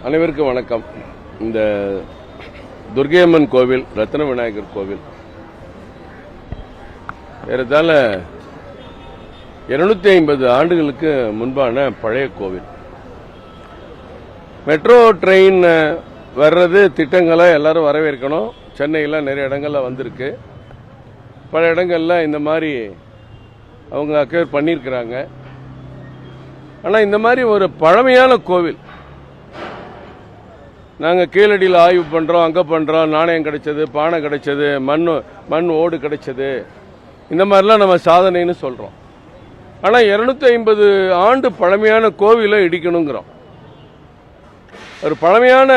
அனைவருக்கும் வணக்கம். இந்த துர்க்கையம்மன் கோவில், ரத்ன விநாயகர் கோவில் ஏறத்தாழ 250 ஆண்டுகளுக்கு முன்பான பழைய கோவில். மெட்ரோ ட்ரெயின் வர்றது திட்டங்களை எல்லாரும் வரவேற்கணும். சென்னையில் நிறைய இடங்கள்ல வந்திருக்கு. பல இடங்கள்ல இந்த மாதிரி அவங்க அக்வேர் பண்ணியிருக்கிறாங்க. ஆனால் இந்த மாதிரி ஒரு பழமையான கோவில் நாங்கள் கீழடியில் ஆய்வு பண்ணுறோம், அங்கே பண்ணுறோம், நாணயம் கிடைச்சது, பானை கிடைச்சது, மண் ஓடு கிடைச்சது, இந்த மாதிரிலாம் நம்ம சாதனைன்னு சொல்கிறோம். ஆனால் 250 ஆண்டு பழமையான கோவிலை இடிக்கணுங்கிறோம். ஒரு பழமையான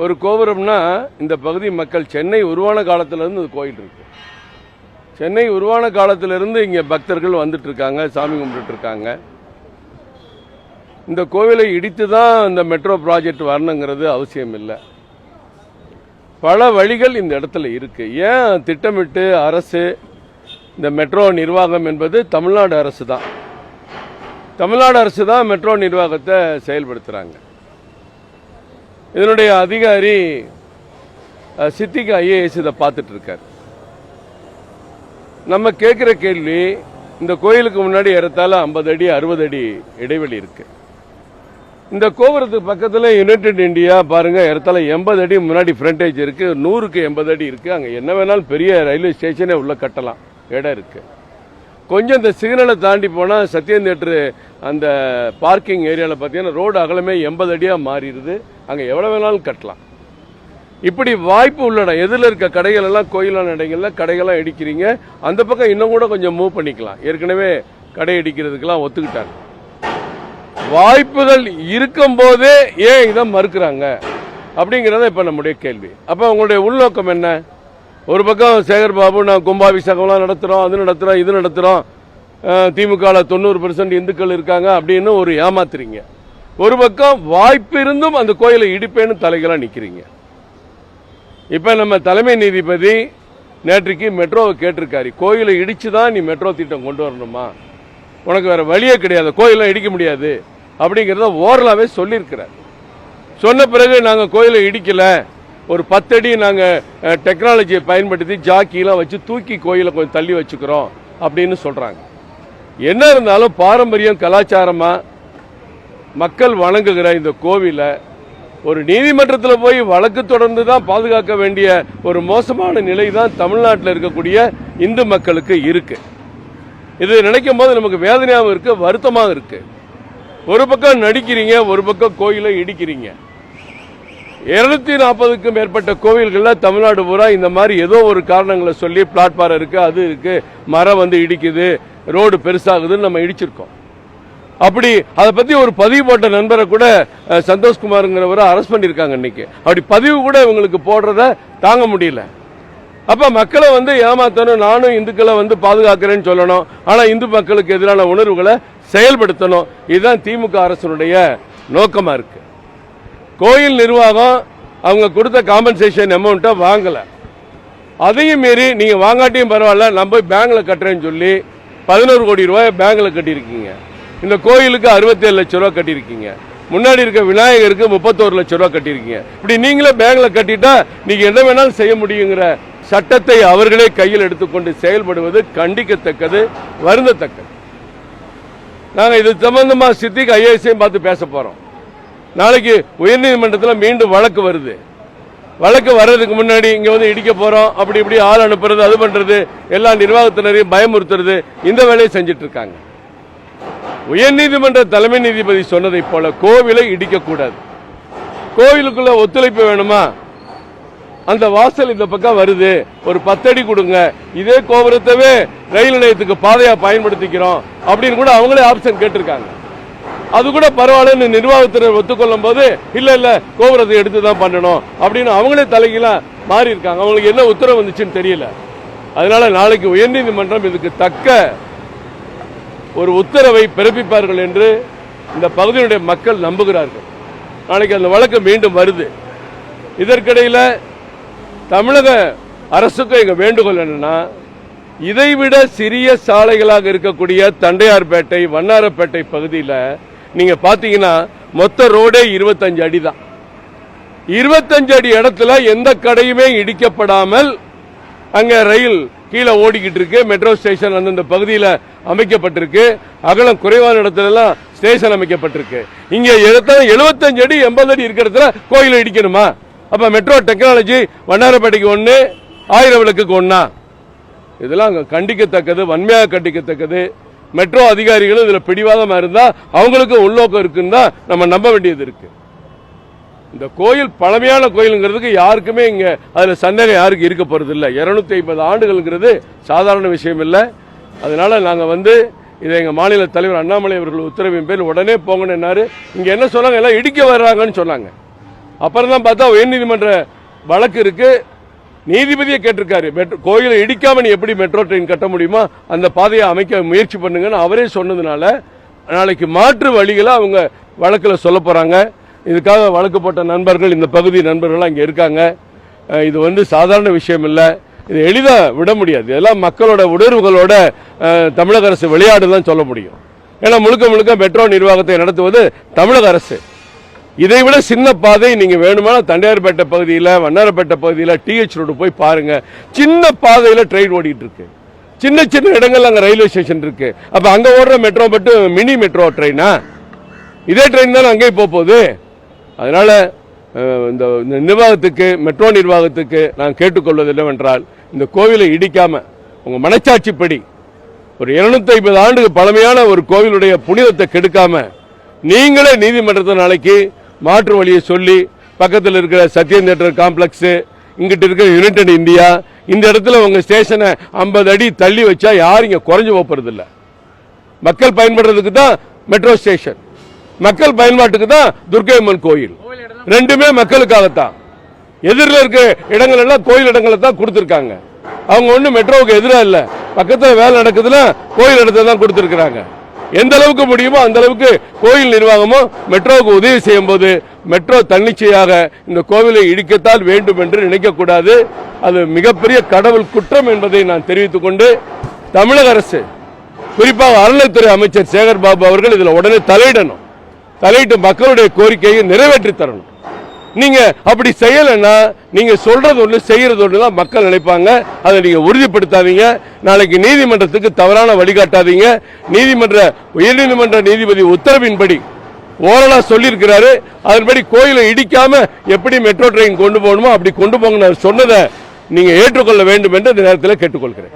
ஒரு கோபுரம்னா இந்த பகுதி மக்கள் சென்னை உருவான காலத்திலிருந்து இது கோயில் இருக்கு. சென்னை உருவான காலத்திலிருந்து இங்கே பக்தர்கள் வந்துட்டு இருக்காங்க, சாமி கும்பிட்டு இருக்காங்க. இந்த கோவிலை இடித்து தான் இந்த மெட்ரோ ப்ராஜெக்ட் வரணுங்கிறது அவசியம் இல்லை. பல வழிகள் இந்த இடத்துல இருக்கு. ஏன் திட்டமிட்டு அரசு இந்த மெட்ரோ நிர்வாகம் என்பது தமிழ்நாடு அரசு தான். தமிழ்நாடு அரசு தான் மெட்ரோ நிர்வாகத்தை செயல்படுத்துறாங்க. இதனுடைய அதிகாரி சித்திக் ஐஏஎஸ் இதை பார்த்துட்டு இருக்காரு. நம்ம கேட்கிற கேள்வி, இந்த கோயிலுக்கு முன்னாடி ஏறத்தாழ 50 அடி 60 அடி இடைவெளி இருக்கு. இந்த கோபுரத்துக்கு பக்கத்தில் யுனைடெட் இந்தியா பாருங்க, ஏறத்தாழ 80 அடி முன்னாடி ஃப்ரண்டேஜ் இருக்கு. 100க்கு 80 அடி இருக்கு. அங்கே என்ன வேணாலும் பெரிய ரயில்வே ஸ்டேஷனே உள்ள கட்டலாம், இடம் இருக்கு. கொஞ்சம் இந்த சிக்னலை தாண்டி போனால் சத்யம் தியேட்டர் அந்த பார்க்கிங் ஏரியாவில் பார்த்தீங்கன்னா ரோடு அகலமே 80 அடியாக மாறிடுது. அங்கே எவ்வளோ வேணாலும் கட்டலாம். இப்படி வாய்ப்பு உள்ள இடம், எதில் இருக்க கடைகள் எல்லாம் கோயிலான இடங்கள்ல கடைகள்லாம் இடிக்கிறீங்க. அந்த பக்கம் இன்னும் கூட கொஞ்சம் மூவ் பண்ணிக்கலாம். ஏற்கனவே கடை இடிக்கிறதுக்கெல்லாம் ஒத்துக்கிட்டாங்க. வாய்ப்புகள் இருக்கும் போதே ஏன் இதை மறுக்கிறாங்க அப்படிங்கிறத இப்ப நம்முடைய கேள்வி. அப்ப உங்களுடைய உள்நோக்கம் என்ன? ஒரு பக்கம் சேகர் பாபு நான் கும்பாபிஷேகம்லாம் நடத்துறோம், அது நடத்துறோம், இது நடத்துறோம், திமுக 90% இந்துக்கள் இருக்காங்க அப்படின்னு ஒரு ஏமாத்துறீங்க. ஒரு பக்கம் வாய்ப்பு இருந்தும் அந்த கோயிலை இடிப்பேன்னு தலைகளா நிக்கிறீங்க. இப்ப நம்ம தலைமை நீதிபதி நேற்றைக்கு மெட்ரோவை கேட்டிருக்காரு, கோயிலை இடிச்சுதான் நீ மெட்ரோ திட்டம் கொண்டு வரணுமா, உனக்கு வேற வழியே கிடையாது, கோயிலாம் இடிக்க முடியாது அப்படிங்கிறத ஓரலாவே சொல்லியிருக்கிறார். சொன்ன பிறகு நாங்கள் கோயிலை இடிக்கல, ஒரு 10 அடி நாங்கள் டெக்னாலஜியை பயன்படுத்தி ஜாக்கிலாம் வச்சு தூக்கி கோயிலை கொஞ்சம் தள்ளி வச்சுக்கிறோம் அப்படின்னு சொல்றாங்க. என்ன இருந்தாலும் பாரம்பரியம் கலாச்சாரமா மக்கள் வணங்குகிற இந்த கோவிலை ஒரு நீதிமன்றத்தில் போய் வழக்கு தொடர்ந்து தான் பாதுகாக்க வேண்டிய ஒரு மோசமான நிலை தான் தமிழ்நாட்டில் இருக்கக்கூடிய இந்து மக்களுக்கு இருக்கு. இது நினைக்கும் போது நமக்கு வேதனையாகவும் இருக்கு, வருத்தமாக இருக்கு. ஒரு பக்கம் நடிக்கிறீங்க, ஒரு பக்கம் கோயிலை இடிக்கிறீங்க. 240க்கும் மேற்பட்ட கோவில்கள்ல தமிழ்நாடு பூரா இந்த மாதிரி ஏதோ ஒரு காரணங்களை சொல்லி பிளாட்பாரம் இருக்கு, அது இருக்கு, மரம் வந்து இடிக்குது, ரோடு பெருசாகுதுன்னு நம்ம இடிச்சிருக்கோம். அப்படி அதை பத்தி ஒரு பதிவு போட்ட நண்பரை கூட சந்தோஷ்குமார்ங்கிறவரை அரெஸ்ட் பண்ணிருக்காங்க இன்னைக்கு. அப்படி பதிவு கூட இவங்களுக்கு போடுறத தாங்க முடியல. அப்ப மக்களை வந்து ஏமாத்தணும், நானும் இந்துக்களை வந்து பாதுகாக்கிறேன்னு சொல்லணும், ஆனா இந்து மக்களுக்கு எதிரான உணர்வுகளை செயல்படுத்தணும். இதுதான் திமுக அரசுடைய நோக்கமா இருக்கு. கோயில் நிர்வாகம் அவங்க கொடுத்த காம்பன்சேஷன் அமௌண்ட்டை வாங்கல. அதையும் மீறி நீங்க வாங்காட்டியும் பரவாயில்ல, நான் போய் பேங்க்ல கட்டுறேன்னு சொல்லி 11 கோடி ரூபாய் பேங்க்ல கட்டியிருக்கீங்க. இந்த கோயிலுக்கு 67 லட்சம் ரூபாய் கட்டியிருக்கீங்க. முன்னாடி இருக்க விநாயகருக்கு 31 லட்சம் ரூபாய் கட்டியிருக்கீங்க. இப்படி நீங்களே பேங்க்ல கட்டிட்டா நீங்க என்ன வேணாலும் செய்ய முடியுங்கிற சட்டத்தை அவர்களே கையில் எடுத்துக்கொண்டு செயல்படுவது கண்டிக்கத்தக்கது, வருந்தத்தக்கது. நாங்க இது சம்பந்தமா சித்திக் ஐஏஎஸையும் பார்த்து பேச போறோம். நாளைக்கு உயர்நீதிமன்றத்தில் மீண்டும் வழக்கு வருது. வழக்கு வர்றதுக்கு முன்னாடி இங்க வந்து இடிக்க போறோம், அப்படி இப்படி ஆள் அனுப்புறது, அது பண்றது, எல்லா நிர்வாகத்தினரையும் பயமுறுத்துறது, இந்த வேலையை செஞ்சிட்டு இருக்காங்க. உயர்நீதிமன்ற தலைமை நீதிபதி சொன்னதை போல கோவிலை இடிக்க கூடாது. கோவிலுக்குள்ள ஒத்துழைப்பு வேணுமா? அந்த வாசல் இந்த பக்கம் வருது, ஒரு 10 அடி கொடுங்க, இதே கோபுரத்தவே ரயில் நிலையத்துக்கு பாதையா பயன்படுத்திக்கிறோம் அப்படின்னு கூட அவங்களே ஆப்ஷன் கேட்டிருக்காங்க. அது கூட பரவாயில்லன்னு நிர்வாகத்தினர் ஒத்துக்கொள்ளும் போது இல்ல கோபுரத்தை எடுத்துதான் பண்ணணும் அப்படின்னு அவங்களே தலைகீழா மாறி இருக்காங்க. அவங்களுக்கு என்ன உத்தரவு வந்துச்சுன்னு தெரியல. அதனால நாளைக்கு உயர்நீதிமன்றம் இதுக்கு தக்க ஒரு உத்தரவை பிறப்பிப்பார்கள் என்று இந்த பகுதியினுடைய மக்கள் நம்புகிறார்கள். நாளைக்கு அந்த வழக்கு மீண்டும் வருது. இதற்கிடையில தமிழக அரசுக்கு எங்க வேண்டுகோள் என்னன்னா, இதைவிட சிறிய சாலைகளாக இருக்கக்கூடிய தண்டையார்பேட்டை, வண்ணாரப்பேட்டை பகுதியில் நீங்க பாத்தீங்கன்னா மொத்த ரோடே 25 அடி தான். 25 அடி இடத்துல எந்த கடையுமே இடிக்கப்படாமல் அங்க ரயில் கீழே ஓடிக்கிட்டு இருக்கு. மெட்ரோ ஸ்டேஷன் அந்தந்த பகுதியில் அமைக்கப்பட்டிருக்கு. அகலம் குறைவான இடத்துல எல்லாம் ஸ்டேஷன் அமைக்கப்பட்டிருக்கு. இங்க 75 அடி 80 அடி இருக்கிற இடத்துல கோயிலை இடிக்கணுமா? அப்ப மெட்ரோ டெக்னாலஜி வண்ணாரப்பேட்டைக்கு ஒண்ணு, ஆயிரம் விளக்குக்கு ஒண்ணா? இதெல்லாம் கண்டிக்கத்தக்கது, வன்மையாக கண்டிக்கத்தக்கது. மெட்ரோ அதிகாரிகளும் இதுல பிடிவாதமா இருந்தா அவங்களுக்கு உள்நோக்கம் இருக்குன்னு தான் நம்ம நம்ப வேண்டியது இருக்கு. இந்த கோயில் பழமையான கோயிலுங்கிறதுக்கு யாருக்குமே இங்க அதுல சந்தேகம் யாருக்கு இருக்க போறது இல்லை. 250 ஆண்டுகள்ங்கிறது சாதாரண விஷயம் இல்லை. அதனால நாங்க இதை எங்க மாநில தலைவர் அண்ணாமலை அவர்கள் உத்தரவின் பேர் உடனே போங்கன்னாரு. இங்க என்ன சொன்னாங்க, எல்லாம் இடிக்க வர்றாங்கன்னு சொன்னாங்க. அப்புறம் தான் பார்த்தா உயர்நீதிமன்ற வழக்கு இருக்கு. நீதிபதியை கேட்டிருக்காரு, கோயிலை இடிக்காம நீ எப்படி மெட்ரோ ட்ரெயின் கட்ட முடியுமா, அந்த பாதையை அமைக்க முயற்சி பண்ணுங்கன்னு அவரே சொன்னதுனால நாளைக்கு மாற்று வழிகளை அவங்க வழக்கில் சொல்ல போறாங்க. இதுக்காக வழக்கு போட்ட நண்பர்கள், இந்த பகுதி நண்பர்கள் அங்கே இருக்காங்க. இது சாதாரண விஷயம் இல்லை. இது எளிதாக விட முடியாது. இதெல்லாம் மக்களோட உணர்வுகளோட தமிழக அரசு விளையாடுதான் சொல்ல முடியும். ஏன்னா முழுக்க முழுக்க மெட்ரோ நிர்வாகத்தை நடத்துவது தமிழக அரசு. இதை விட சின்ன பாதை நீங்க வேணுமான தண்டையார்பேட்டை பகுதியில், வண்ணாரப்பேட்டை பகுதியில் டிஹெச் ரோடு போய் பாருங்க. சின்ன பாதையில் ட்ரெயின் ஓடிட்டு இருக்கு. சின்ன சின்ன இடங்கள் அங்கே ரயில்வே ஸ்டேஷன் இருக்கு. அப்ப அங்க ஓடுற மெட்ரோ மட்டும் மினி மெட்ரோ ட்ரெயினா? இதே ட்ரெயின் தான் அங்கே போகுது. அதனால இந்த நிர்வாகத்துக்கு, மெட்ரோ நிர்வாகத்துக்கு நான் கேட்டுக்கொள்வது என்னவென்றால், இந்த கோவிலை இடிக்காம உங்க மனச்சாட்சிப்படி ஒரு 250 ஆண்டுக்கு பழமையான ஒரு கோவிலுடைய புனிதத்தை கெடுக்காம நீங்களே நீதிமன்றத்தை நாளைக்கு மாற்று வழியை சொல்லி, பக்கத்தில் இருக்கிற சத்யம் தியேட்டர் காம்ப்ளெக்ஸ், இங்கிட்ட இருக்கிற யுனைடெட் இந்தியா, இந்த இடத்துல உங்க ஸ்டேஷனை 50 அடி தள்ளி வச்சா யாரும் இங்க குறைஞ்சு போறது இல்லை. மக்கள் பயன்படுறதுக்கு தான் மெட்ரோ ஸ்டேஷன், மக்கள் பயன்பாட்டுக்கு தான் துர்க்கையம்மன் கோயில். ரெண்டுமே மக்களுக்காகத்தான். எதிரில் இருக்க இடங்கள் எல்லாம் கோயில் இடங்களை தான் கொடுத்திருக்காங்க. அவங்க ஒன்றும் மெட்ரோவுக்கு எதிராக இல்லை. பக்கத்தில் வேலை நடக்குதுன்னா கோயில் இடத்தை தான் கொடுத்திருக்கிறாங்க. எந்த அளவுக்கு முடியுமோ அந்த அளவுக்கு கோயில் நிர்வாகமும் மெட்ரோவுக்கு உதவி செய்யும் போது மெட்ரோ தன்னிச்சையாக இந்த கோவிலை இடிக்கத்தான் வேண்டும் என்று நினைக்கக்கூடாது. அது மிகப்பெரிய கடவுள் குற்றம் என்பதை நான் தெரிவித்துக் கொண்டு, தமிழக அரசு குறிப்பாக அறநிலைத்துறை அமைச்சர் சேகர் பாபு அவர்கள் இதில் உடனே தலையிடணும். தலையிட்டு மக்களுடைய கோரிக்கையை நிறைவேற்றி தரணும். நீங்க அப்படி செய்யலைன்னா நீங்க சொல்றது ஒன்று செய்யறது ஒன்று தான் மக்கள் நினைப்பாங்க. அதை நீங்க உறுதிப்படுத்தாதீங்க. நாளைக்கு நீதிமன்றத்துக்கு தவறான வழிகாட்டாதீங்க. உயர்நீதிமன்ற நீதிபதி உத்தரவின்படி ஓரளா சொல்லியிருக்கிறாரு. அதன்படி கோயிலை இடிக்காம எப்படி மெட்ரோ ட்ரெயின் கொண்டு போகணுமோ அப்படி கொண்டு போங்க சொன்னதை நீங்க ஏற்றுக்கொள்ள வேண்டும் என்று இந்த நேரத்தில் கேட்டுக்கொள்கிறேன்.